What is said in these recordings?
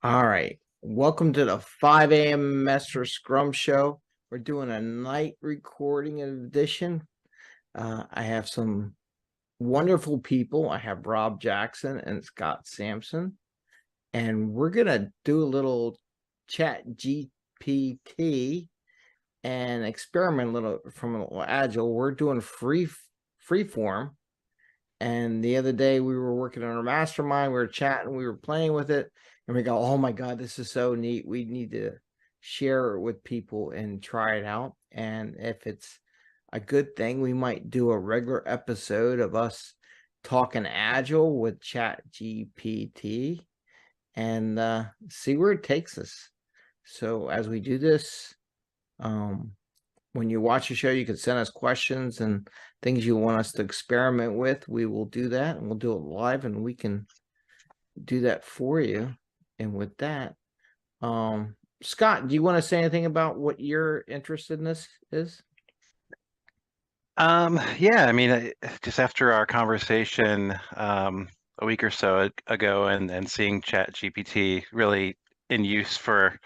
All right. Welcome to the 5 a.m. Mester Scrum Show. We're doing a night recording edition. I have some wonderful people. I have Rob Jackson and Scott Sampson. And we're going to do a little ChatGPT and experiment a little from a little Agile. We're doing free form. And the other day we were working on our mastermind, we were chatting, we were playing with it, and we go, oh my God, this is so neat. We need to share it with people and try it out. And if it's a good thing, we might do a regular episode of us talking Agile with ChatGPT and see where it takes us. So as we do this, when you watch the show, you can send us questions and things you want us to experiment with. We will do that, and we'll do it live, and we can do that for you. And with that, Scott, do you want to say anything about what your interest in this is? Yeah, I mean, just after our conversation a week or so ago and seeing ChatGPT really in use for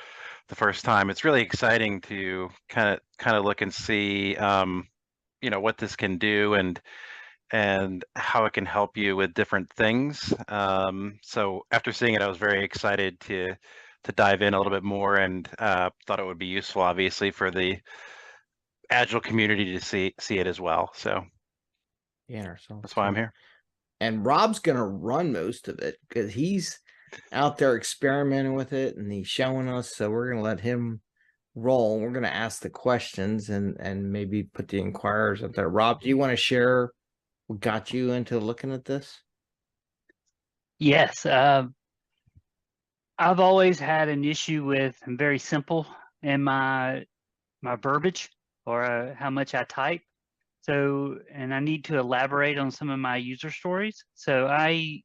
the first time, it's really exciting to kind of look and see what this can do and how it can help you with different things. So after seeing it, I was very excited to dive in a little bit more and thought it would be useful, obviously, for the Agile community to see it as well. So Yeah, that's why I'm here. And Rob's gonna run most of it because he's out there experimenting with it and he's showing us. So we're gonna let him roll. We're gonna ask the questions and maybe put the inquirers up there. Rob, do you want to share what got you into looking at this? Yes, I've always had an issue with I'm very simple in my verbiage or how much I type. So, and I need to elaborate on some of my user stories. So I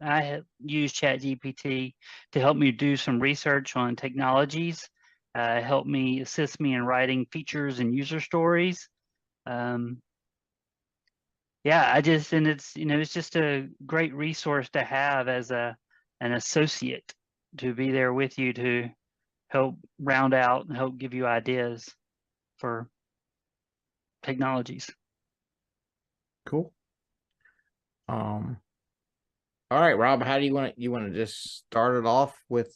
have used ChatGPT to help me do some research on technologies, assist me in writing features and user stories. Yeah, and it's just a great resource to have as an associate to be there with you to help round out and help give you ideas for technologies. Cool. All right, Rob, how do you want to just start it off with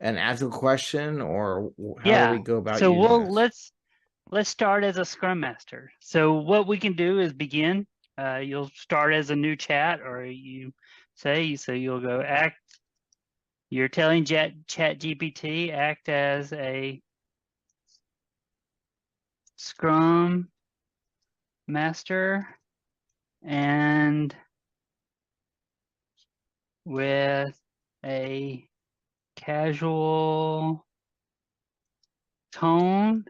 an Agile question, or how do we go about so using this? let's start as a Scrum Master. So what we can do is begin. You'll start as a new chat, or you'll go act. You're telling ChatGPT act as a Scrum Master and with a casual tone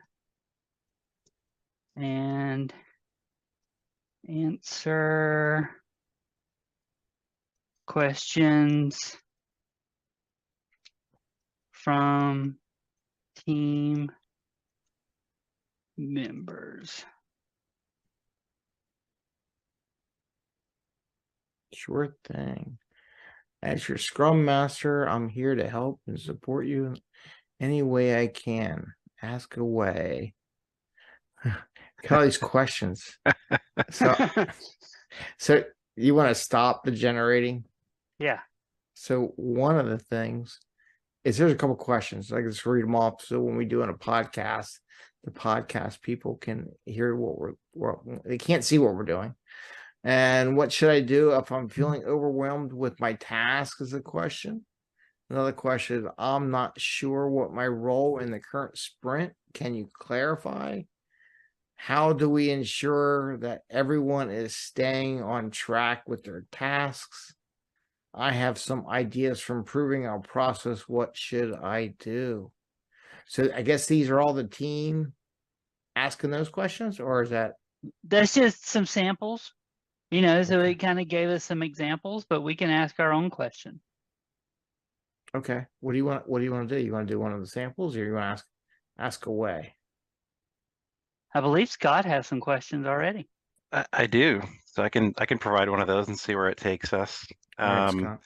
and answer questions from team members. Sure thing. As your Scrum Master, I'm here to help and support you any way I can. Ask away. Got all these questions. So you want to stop the generating? Yeah. So one of the things is there's a couple questions. I can just read them off. So when we do in a podcast, the podcast people can hear what they can't see what we're doing. And what should I do if I'm feeling overwhelmed with my task is a question. Another question is, I'm not sure what my role in the current sprint. Can you clarify? How do we ensure that everyone is staying on track with their tasks? I have some ideas for improving our process. What should I do? So I guess these are all the team asking those questions, or is that? That's just some samples, so Okay. it kind of gave us some examples, but we can ask our own question. Okay. What do you want to do? You want to do one of the samples, or you want to ask away? I believe Scott has some questions already. I do. So I can provide one of those and see where it takes us. All right, Scott.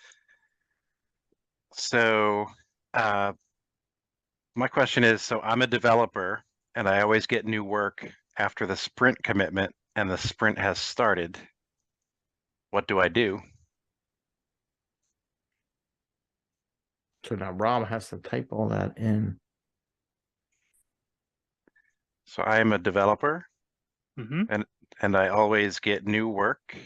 So my question is, so I'm a developer and I always get new work after the sprint commitment and the sprint has started. What do I do? So now Rob has to type all that in. So I am a developer Mm-hmm. and I always get new work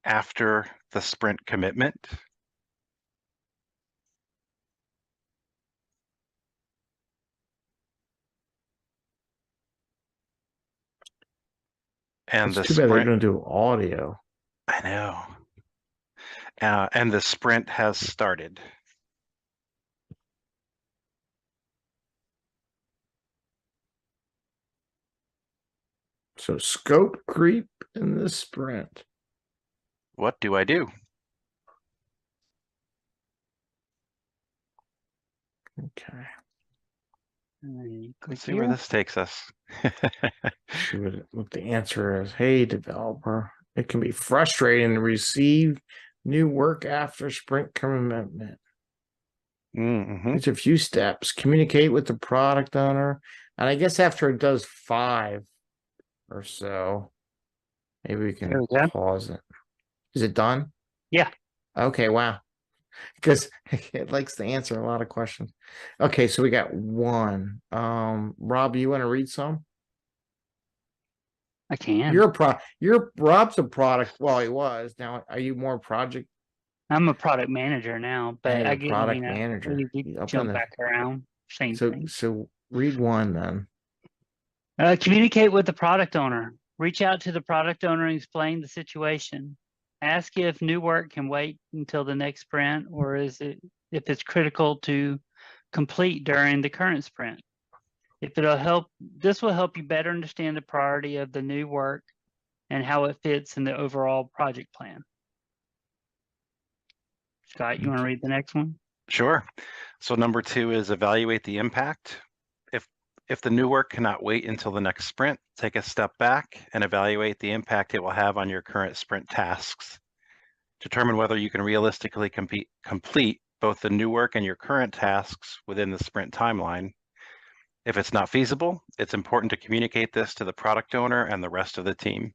after the sprint commitment. And It's the too bad they're sprint, going to do audio. I know. And the sprint has started. So scope creep in the sprint. What do I do? Okay. Let's see where this takes us. See what the answer is. Hey, developer, it can be frustrating to receive new work after sprint commitment. There's a few steps. Communicate with the product owner. And I guess after it does 5 or so, maybe we can pause it. Is it done? Yeah. Okay, wow. Because it likes to answer a lot of questions. Okay, so we got 1. Rob, you want to read some? I can. You're Rob's a product. Well, he was. Now, are you more project? I'm a product manager now, but You're I a get, product manager. we jump back around. Same thing. So read 1 then. Communicate with the product owner. Reach out to the product owner and explain the situation. Ask if new work can wait until the next sprint, or if it's critical to complete during the current sprint. This will help you better understand the priority of the new work and how it fits in the overall project plan. Scott, you want to read the next one? Sure. So number 2 is evaluate the impact. If the new work cannot wait until the next sprint, take a step back and evaluate the impact it will have on your current sprint tasks. Determine whether you can realistically complete both the new work and your current tasks within the sprint timeline. If it's not feasible, it's important to communicate this to the product owner and the rest of the team.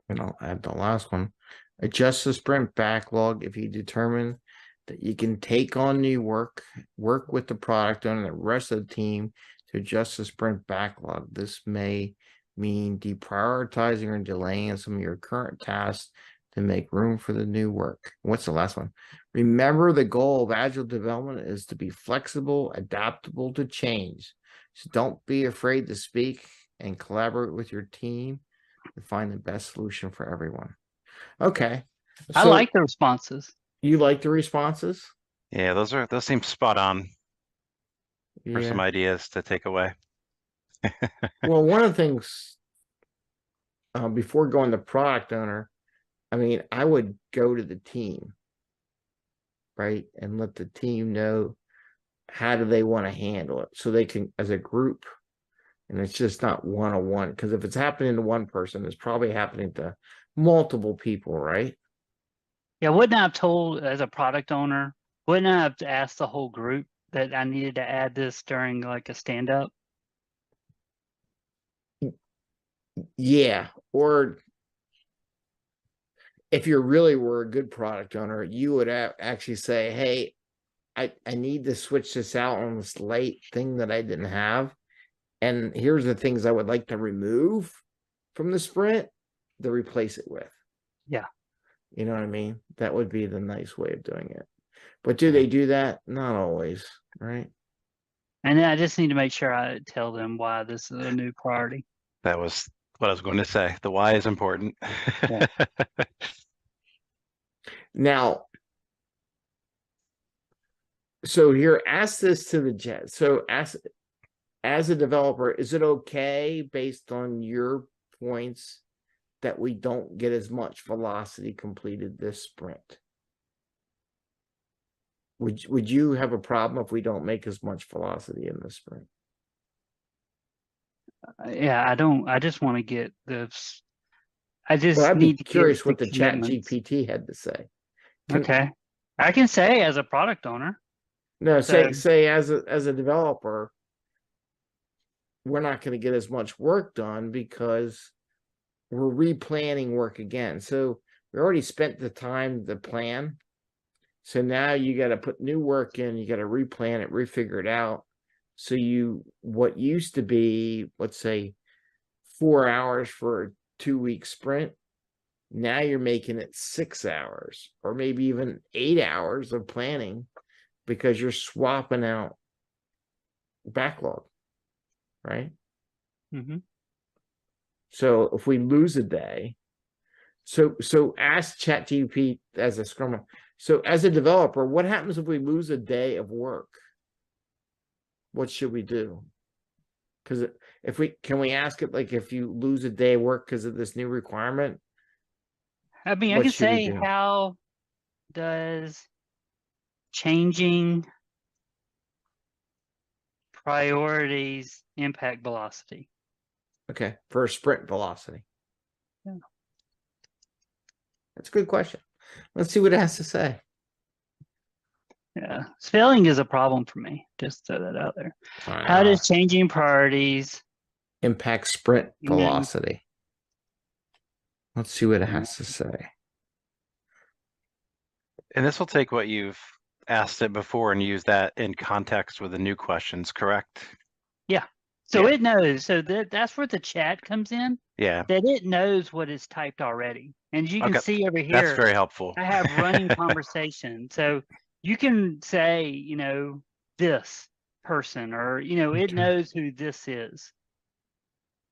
And I'll add the last one. Adjust the sprint backlog if you determine that you can take on new work with the product owner and the rest of the team to adjust the sprint backlog. This may mean deprioritizing or delaying some of your current tasks to make room for the new work. What's the last one? Remember, the goal of agile development is to be flexible, adaptable to change. So don't be afraid to speak and collaborate with your team to find the best solution for everyone. Okay. I like the responses. You like the responses? Yeah, those seem spot on for some ideas to take away. Well, one of the things before going to product owner, I mean, I would go to the team, right? And let the team know how do they want to handle it so they can, as a group, and it's just not one-on-one. Because if it's happening to one person, it's probably happening to multiple people, right? Yeah, wouldn't I have told as a product owner, wouldn't I have asked the whole group that I needed to add this during like a stand-up? Yeah. Or if you really were a good product owner, you would actually say, hey, I need to switch this out on this late thing that I didn't have. And here's the things I would like to remove from the sprint to replace it with. Yeah. You know what I mean? That would be the nice way of doing it. But do they do that? Not always, right? And I just need to make sure I tell them why this is a new priority. That was what I was going to say. The why is important. Yeah. Now, so here, ask this to the jet. So as a developer, is it okay based on your points that we don't get as much velocity completed this sprint? Would you have a problem if we don't make as much velocity in the sprint? Yeah, I just want to get this. I Well, just I'd be need to get curious the what the Chat commitments. GPT had to say. Okay. I can say as a product owner. No, So say as a developer, we're not going to get as much work done because we're replanning work again. So we already spent the time to plan. So now you got to put new work in, you got to replan it, refigure it out. So what used to be, let's say, 4 hours for a 2-week sprint, now you're making it 6 hours or maybe even 8 hours of planning because you're swapping out backlog, right? mhm. So if we lose a day, so ask ChatGPT as a scrum. So as a developer, what happens if we lose a day of work? What should we do? Because if we ask it, like, if you lose a day of work because of this new requirement, I mean, I what can should we say do? how does changing priorities impact velocity? Okay, for sprint velocity. Yeah. That's a good question. Let's see what it has to say. Yeah, spelling is a problem for me. Just throw that out there. I How know. does changing priorities Impact sprint you know, velocity. Let's see what it has to say. And this will take what you've asked it before and use that in context with the new questions, correct? Yeah. So Yeah. it knows. So that's where the chat comes in. Yeah. That it knows what is typed already. And as you can Okay. see over That's here, very helpful. I have running conversation. So you can say, this person, or it Okay. knows who this is.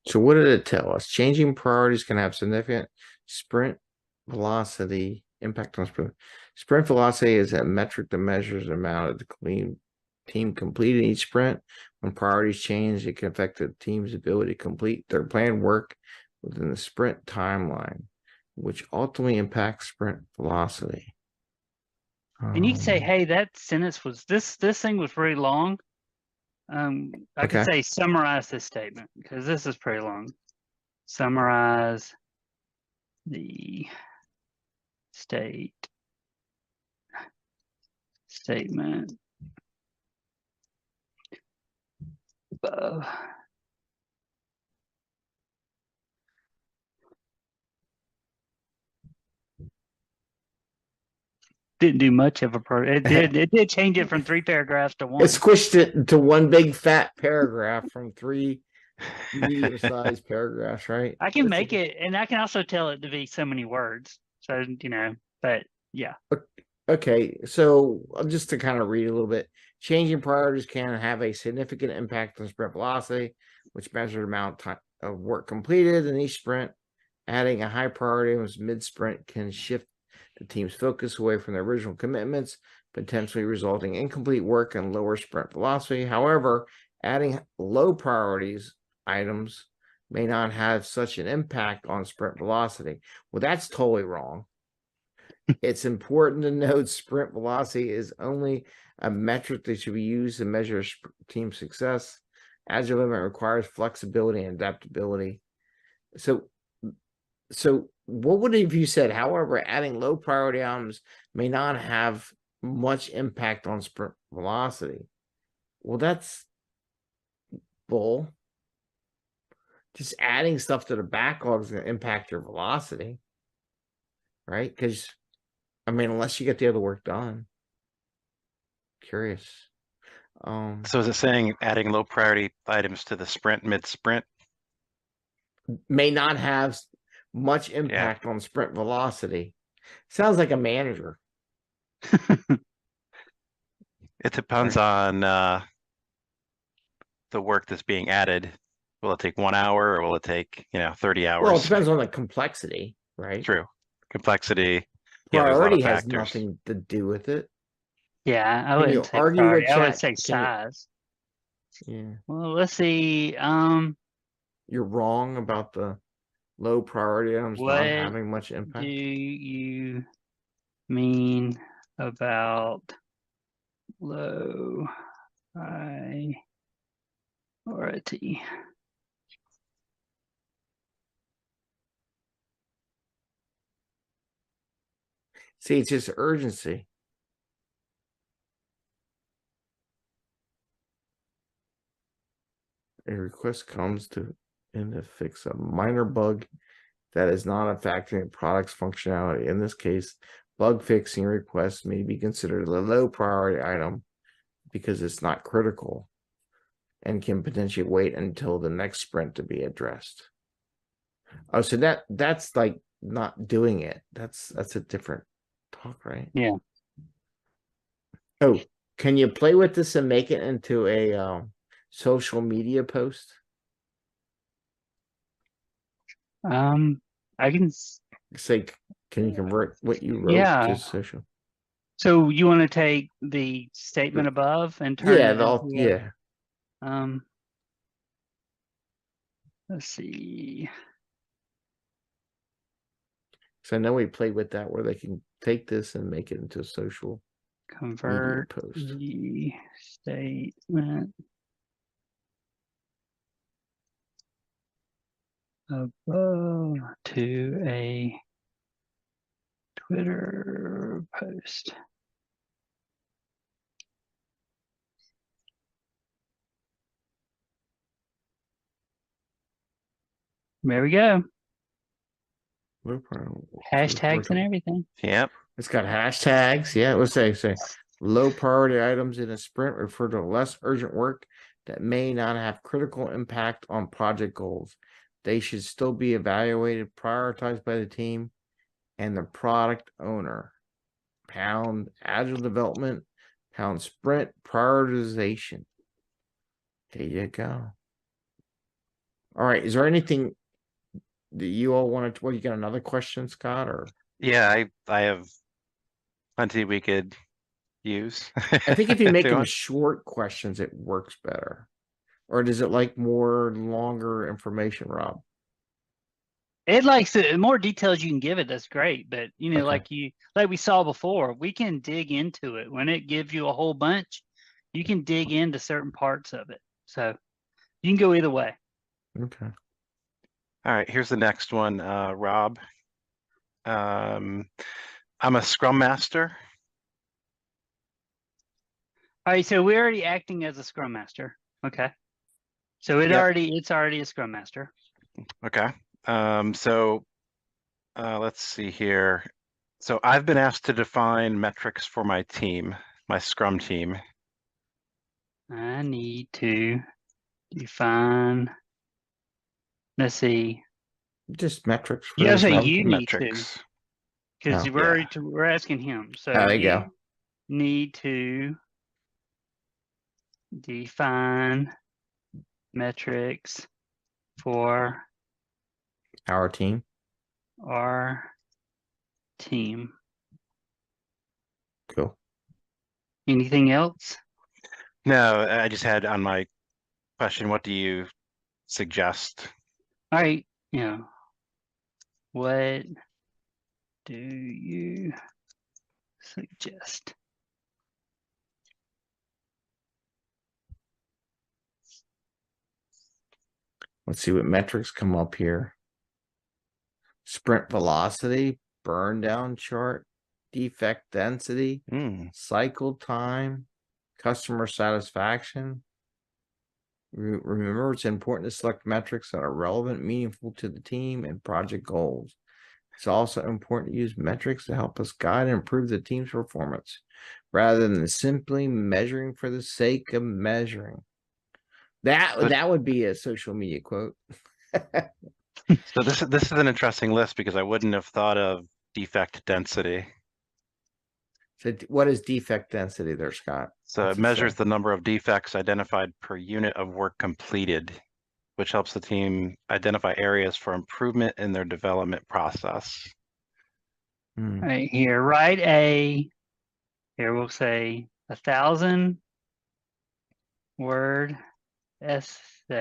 So what did it tell us? Changing priorities can have significant sprint velocity impact on sprint. Sprint velocity is a metric that measures the amount of the team completed each sprint. When priorities change, it can affect the team's ability to complete their planned work within the sprint timeline, which ultimately impacts sprint velocity. And you can say, hey, that sentence was this thing was pretty long. I could Okay. say summarize this statement because this is pretty long. Summarize the statement above. Didn't do much of it did change it from 3 paragraphs to 1. It squished it into one big fat paragraph from 3 medium-sized paragraphs, right? I can make it, and I can also tell it to be so many words. So, but yeah. Okay, so just to kind of read a little bit, changing priorities can have a significant impact on sprint velocity, which measures the amount of work completed in each sprint. Adding a high priority mid-sprint can shift the team's focus away from their original commitments, potentially resulting in incomplete work and lower sprint velocity. However, adding low priorities items may not have such an impact on sprint velocity. Well, that's totally wrong. It's important to note sprint velocity is only a metric that should be used to measure team success. Agile development requires flexibility and adaptability. So what would have you said? However, adding low priority items may not have much impact on sprint velocity. Well, that's bull. Just adding stuff to the backlog is going to impact your velocity, right? Because, I mean, unless you get the other work done. Curious. So is it saying adding low priority items to the sprint mid-sprint? May not have much impact on sprint velocity. Sounds like a manager. It depends on the work that's being added. Will it take 1 hour or will it take 30 hours? Well, it depends on the complexity, right? True. Complexity. Priority there's a lot of has factors. nothing to do with it. Yeah, I Can you wouldn't say argue priority. with I would chat? say size. Yeah. Well, let's see. You're wrong about the low priority items not What having much do impact. you mean about low priority? See, it's just urgency. A request comes in to fix a minor bug that is not a factor in product's functionality. In this case, bug fixing requests may be considered a low priority item because it's not critical and can potentially wait until the next sprint to be addressed. Oh, so that's like not doing it. That's a different talk, right? Yeah. Oh, can you play with this and make it into a social media post? I can. Say, can you convert what you wrote Yeah. to social? So you want to take the statement above and turn Yeah, it into yeah. let's see. So I know we played with that where they can take this and make it into a social Convert post. the statement above to a Twitter post. There we go. Hashtags and everything. Yep. It's got hashtags. Yeah, let's say low priority items in a sprint refer to less urgent work that may not have critical impact on project goals. They should still be evaluated, prioritized by the team and the product owner. Pound agile development, pound sprint prioritization. There you go. All right. Is there anything that you all wanted to? Well, you got another question, Scott? Or Yeah, I have plenty we could use. I think if you make them Doing. short questions, it works better. Or does it like more longer information, Rob? It likes it. The more details you can give it, that's great. But you know, Okay. like we saw before, we can dig into it. When it gives you a whole bunch, you can dig into certain parts of it. So you can go either way. Okay. All right, here's the next one, Rob. I'm a Scrum Master. All right, so we're already acting as a Scrum Master. Okay. So it's already a Scrum Master. Okay. So let's see here. So I've been asked to define metrics for my team, my Scrum team. I need to define. Let's see. Just metrics. You gotta say Scrum you team. need Metrics. to, because we're asking him. So there you go. Need to define metrics for Our team. our team. Cool. Anything else? No, I just had on my question, what do you suggest? All right, what do you suggest? Let's see what metrics come up here. Sprint velocity, burn down chart, defect density, cycle time, customer satisfaction. Remember, it's important to select metrics that are relevant, meaningful to the team and project goals. It's also important to use metrics to help us guide and improve the team's performance rather than simply measuring for the sake of measuring. That would be a social media quote. So this is an interesting list because I wouldn't have thought of defect density. So what is defect density there, Scott? So it measures the number of defects identified per unit of work completed, which helps the team identify areas for improvement in their development process. Right here, here we'll say 1,000 word essay.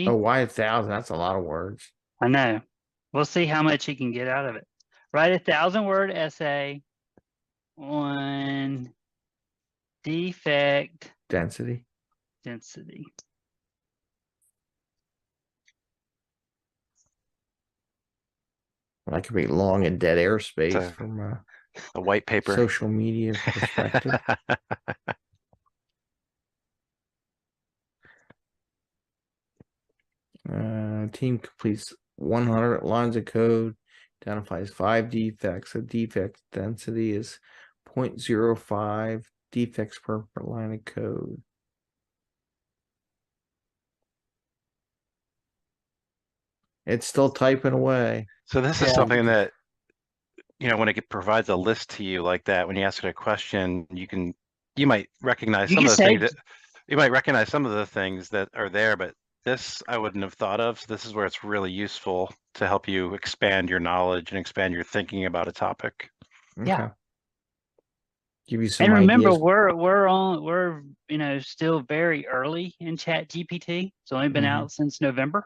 Oh, why 1,000? That's a lot of words. I know. We'll see how much he can get out of it. Write 1,000 word essay on defect density. That could be long and dead airspace a, from a white paper. social media perspective. Team completes 100 lines of code, identifies 5 defects. The defect density is 0.05 defects per line of code. It's still typing away. So this is something that, when it provides a list to you like that, when you ask it a question, you might recognize some of the things that you might recognize some of the things that are there, but this I wouldn't have thought of. So this is where it's really useful to help you expand your knowledge and expand your thinking about a topic. Okay. Yeah. Give you some And remember, ideas. we're still very early in ChatGPT. It's only been out since November.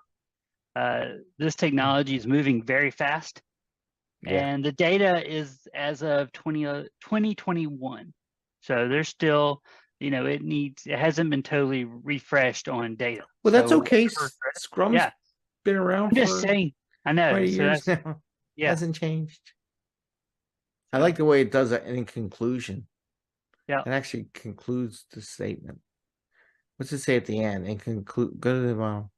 This technology is moving very fast. Yeah. And the data is as of 2021. So there's still, it hasn't been totally refreshed on data. Well, that's So okay. Scrum's been around I'm just for saying, I know. 20 So years that's, now. yeah. Hasn't changed. I like the way it does it in conclusion. Yeah. It actually concludes the statement. What's it say at the end? Go to the bottom.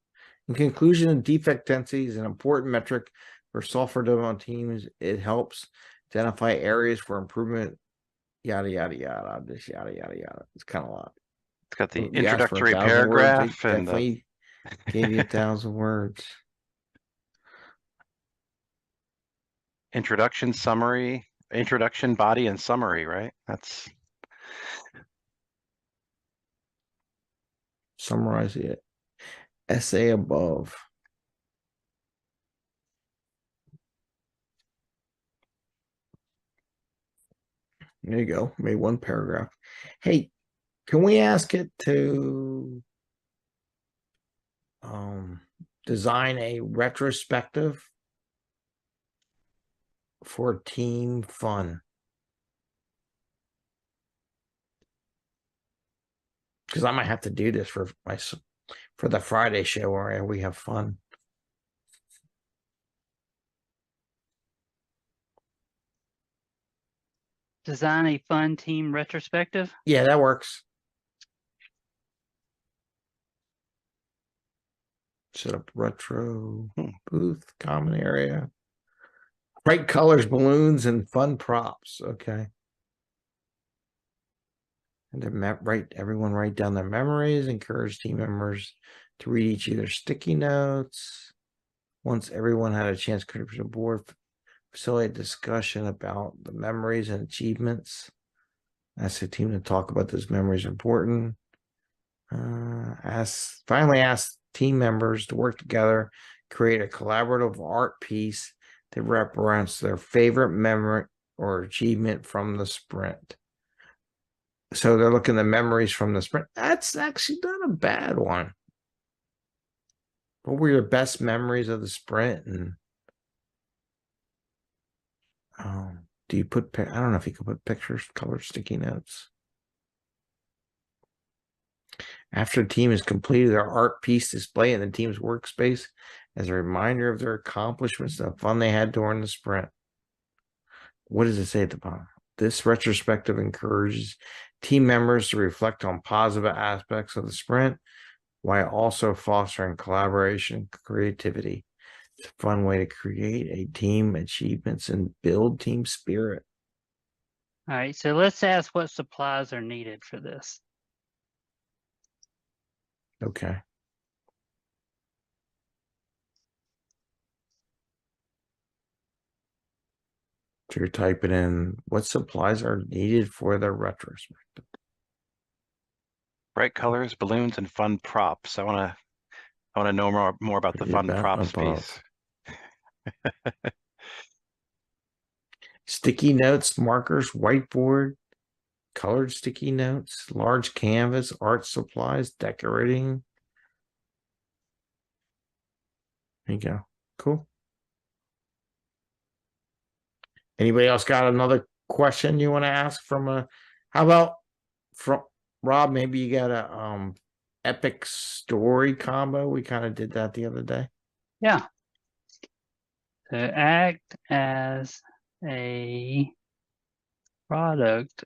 In conclusion, defect density is an important metric for software development teams. It helps identify areas for improvement. Yada yada yada. This yada yada yada. It's kind of a lot. It's got the You asked for introductory 1,000 words. paragraph It and definitely gave you 1,000 words. Introduction, summary, introduction, body, and summary, right? That's Summarize it. Essay above. There you go. Made one paragraph. Hey, can we ask it to design a retrospective for team fun? Because I might have to do this for the Friday show where we have fun. Design a fun team retrospective. Yeah, that works. Set up retro booth, common area, bright colors, balloons, and fun props. Okay. And then everyone write down their memories, encourage team members to read each of their sticky notes. Once everyone had a chance to contribute to the board, facilitate discussion about the memories and achievements. Ask the team to talk about those memories important. Finally ask team members to work together, create a collaborative art piece that represents their favorite memory or achievement from the sprint. So they're looking at memories from the sprint. That's actually not a bad one. What were your best memories of the sprint? And do you put? I don't know if you could put pictures, color, sticky notes. After the team has completed their art piece, display in the team's workspace as a reminder of their accomplishments and the fun they had during the sprint. What does it say at the bottom? This retrospective encourages team members to reflect on positive aspects of the sprint while also fostering collaboration and creativity. It's a fun way to create a team achievements and build team spirit. All right, so let's ask what supplies are needed for this. Okay. So you're typing in what supplies are needed for the retrospective. bright colors, balloons, and fun props. I want to know more about the fun props piece. Sticky notes, markers, whiteboard, colored sticky notes, large canvas, art supplies, decorating. There you go. Cool. Anybody else got another question you want to ask how about from Rob? Maybe you got a epic story combo. We kind of did that the other day. Yeah. So act as a product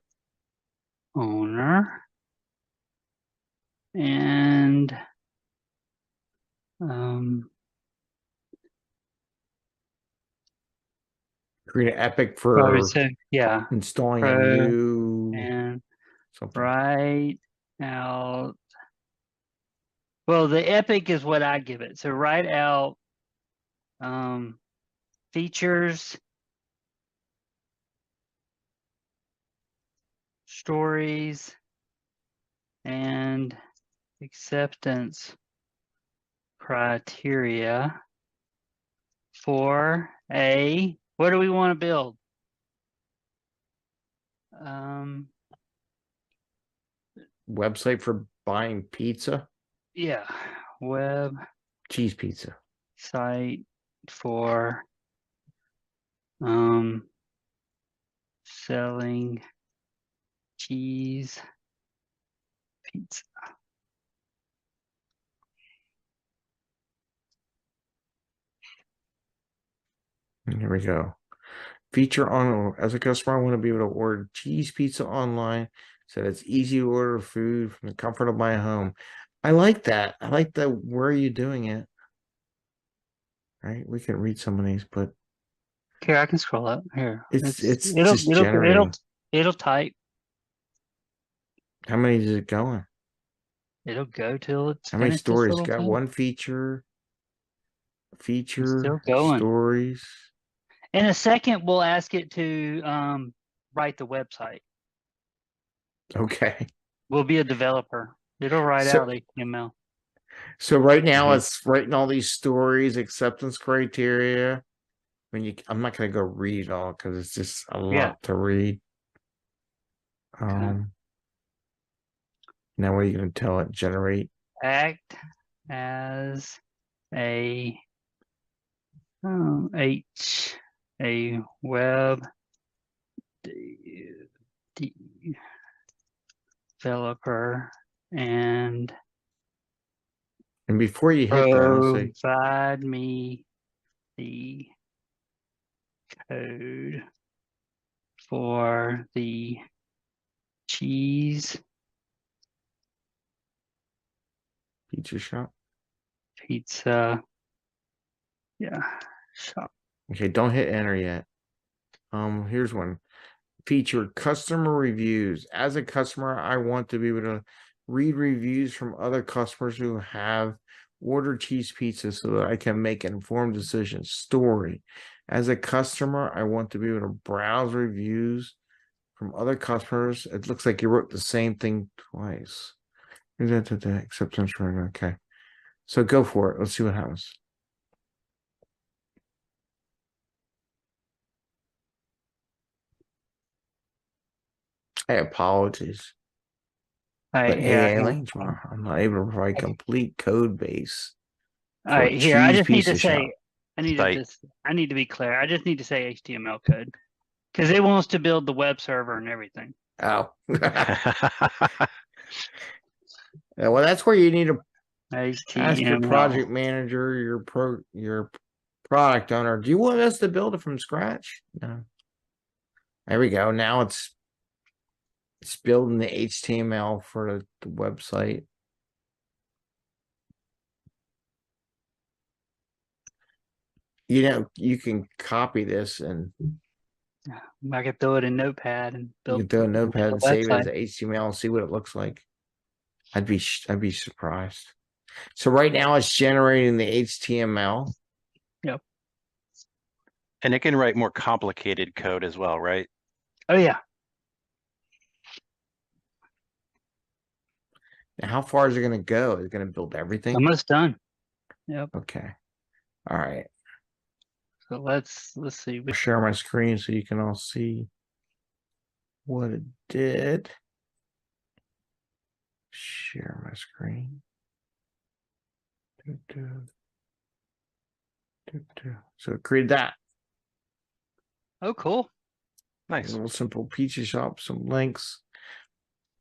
owner and Create an epic probably for so, yeah, installing a pro new and something. write out. Well, the epic is what I give it. So write out features, stories, and acceptance criteria for a, what do we want to build? Website for buying pizza, Yeah, web cheese pizza. site for selling cheese pizza. And here we go. Feature on as a customer, I want to be able to order cheese pizza online so that it's easy to order food from the comfort of my home. I like that. I like the where are you doing it? Right? We can read some of these, but Here, I can scroll up here. it's just generating. It'll type. How many is it going? It'll go till it's How many finished this stories? little Got thing. one feature, It's still going. stories. In a second, we'll ask it to write the website. Okay. We'll be a developer. It'll write So- out HTML. So right now it's writing all these stories, acceptance criteria. I'm not gonna go read it all because it's just a lot to read. Now what are you gonna tell it? Generate Act as a web developer and before you hit that, say provide me the code for the cheese pizza shop. pizza. Yeah, shop. Okay, don't hit enter yet. Here's one. Feature customer reviews. As a customer, I want to be able to read reviews from other customers who have ordered cheese pizza so that I can make informed decisions. Story. As a customer, I want to be able to browse reviews from other customers. It looks like you wrote the same thing twice. Acceptance rate. Okay. So go for it. Let's see what happens. I apologize. All right, But here, AI language model, I'm not able to provide complete code base. all right, here, I just need to say, Site. I need to be clear. I just need to say HTML code because it wants to build the web server and everything. Oh. Yeah, well, that's where you need to ask your HTML. project manager, your product owner. Do you want us to build it from scratch? No. There we go. Now it's building the HTML for the website. You know, you can copy this and I could throw it in Notepad and you build. can throw a notepad and website. save it as HTML and see what it looks like. I'd be surprised. So right now it's generating the HTML. Yep. And it can write more complicated code as well, right? Oh yeah. Now, how far is it going to go? Is it going to build everything? Almost done. Yep. Okay. All right. So let's see. I'll share my screen so you can all see what it did. Share my screen. So it created that. Oh, cool. Nice. A little simple pizza shop, some links.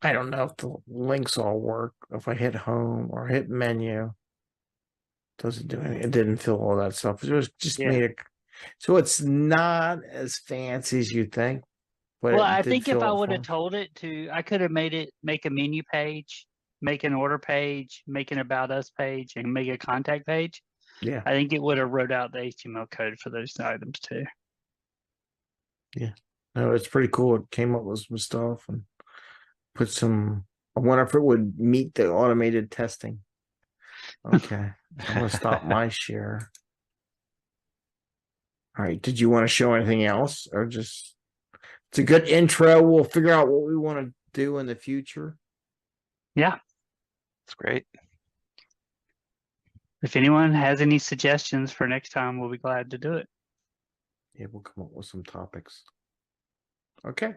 I don't know if the links all work. If I hit home or hit menu, doesn't do anything. It didn't fill all that stuff. It was just made So it's not as fancy as you think, but Well, it I did think if fill I out would have forms. told it to, I could have made it make a menu page, make an order page, make an about us page, and make a contact page. Yeah. I think it would have wrote out the HTML code for those items too. Yeah. No, it's pretty cool. It came up with some stuff and put some. I wonder if it would meet the automated testing. Okay. I'm gonna stop my share. All right. Did you want to show anything else or just it's a good intro. We'll figure out what we want to do in the future. Yeah. It's great. If anyone has any suggestions for next time, we'll be glad to do it. Yeah, we'll come up with some topics. Okay.